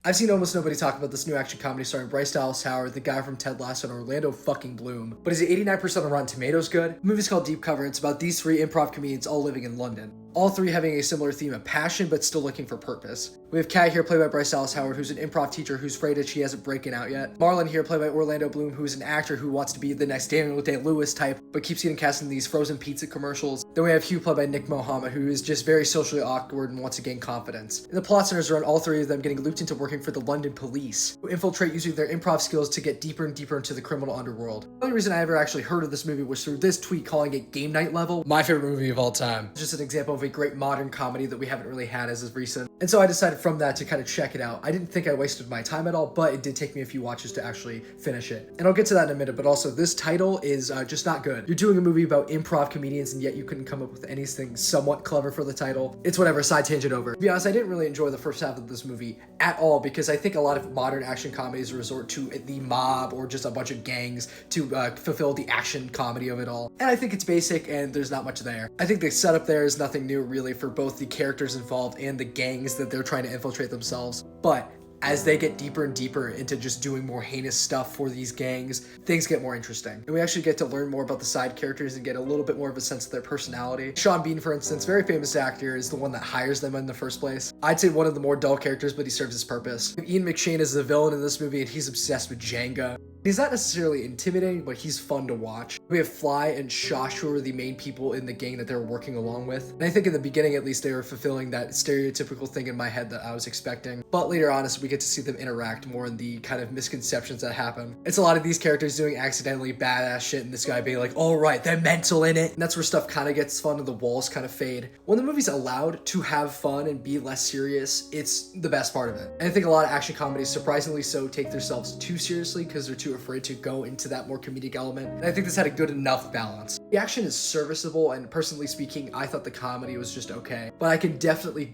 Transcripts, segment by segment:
I've seen almost nobody talk about this new action comedy starring Bryce Dallas Howard, the guy from Ted Lasso, and Orlando fucking Bloom. But is it 89% on Rotten Tomatoes good? The movie's called Deep Cover. It's about these three improv comedians all living in London. All three having a similar theme of passion, but still looking for purpose. We have Kat here, played by Bryce Dallas Howard, who's an improv teacher who's afraid that she hasn't breaking out yet. Marlon here, played by Orlando Bloom, who's an actor who wants to be the next Daniel Day-Lewis type, but keeps getting cast in these frozen pizza commercials. Then we have Hugh, played by Nick Mohammed, who is just very socially awkward and wants to gain confidence. And the plot centers around all three of them getting looped into working for the London police, who infiltrate using their improv skills to get deeper and deeper into the criminal underworld. The only reason I ever actually heard of this movie was through this tweet calling it game night level, my favorite movie of all time. It's just an example of a great modern comedy that we haven't really had as of recent. And so I decided from that to kind of check it out. I didn't think I wasted my time at all, but it did take me a few watches to actually finish it. And I'll get to that in a minute, but also this title is just not good. You're doing a movie about improv comedians and yet you couldn't come up with anything somewhat clever for the title. It's whatever, side tangent over. To be honest, I didn't really enjoy the first half of this movie at all because I think a lot of modern action comedies resort to the mob or just a bunch of gangs to fulfill the action comedy of it all. And I think it's basic and there's not much there. I think the setup there is nothing new really for both the characters involved and the gangs that they're trying to infiltrate themselves. But as they get deeper and deeper into just doing more heinous stuff for these gangs, things get more interesting. And we actually get to learn more about the side characters and get a little bit more of a sense of their personality. Sean Bean, for instance, very famous actor, is the one that hires them in the first place. I'd say one of the more dull characters, but he serves his purpose. Ian McShane is the villain in this movie and he's obsessed with Jenga. He's not necessarily intimidating, but he's fun to watch. We have Fly and Shosh, who are the main people in the gang that they're working along with. And I think in the beginning, at least, they were fulfilling that stereotypical thing in my head that I was expecting. But later on, as we get to see them interact more in the kind of misconceptions that happen. It's a lot of these characters doing accidentally badass shit and this guy being like, all right, they're mental in it. And that's where stuff kind of gets fun and the walls kind of fade. When the movie's allowed to have fun and be less serious, it's the best part of it. And I think a lot of action comedies, surprisingly so, take themselves too seriously because they're too afraid to go into that more comedic element. And I think this had a good enough balance. The action is serviceable, and personally speaking, I thought the comedy was just okay. But I can definitely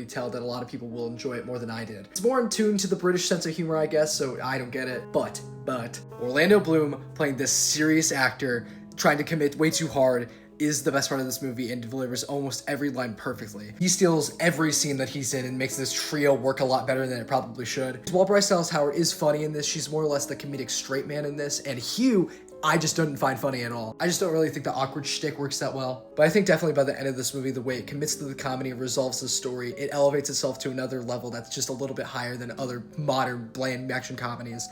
tell that a lot of people will enjoy it more than I did. It's more in tune to the British sense of humor, I guess, so I don't get it. But Orlando Bloom playing this serious actor trying to commit way too hard is the best part of this movie and delivers almost every line perfectly. He steals every scene that he's in and makes this trio work a lot better than it probably should. While Bryce Dallas Howard is funny in this, she's more or less the comedic straight man in this, and Hugh I just didn't find funny at all. I just don't really think the awkward shtick works that well. But I think definitely by the end of this movie, the way it commits to the comedy and resolves the story, it elevates itself to another level that's just a little bit higher than other modern bland action comedies.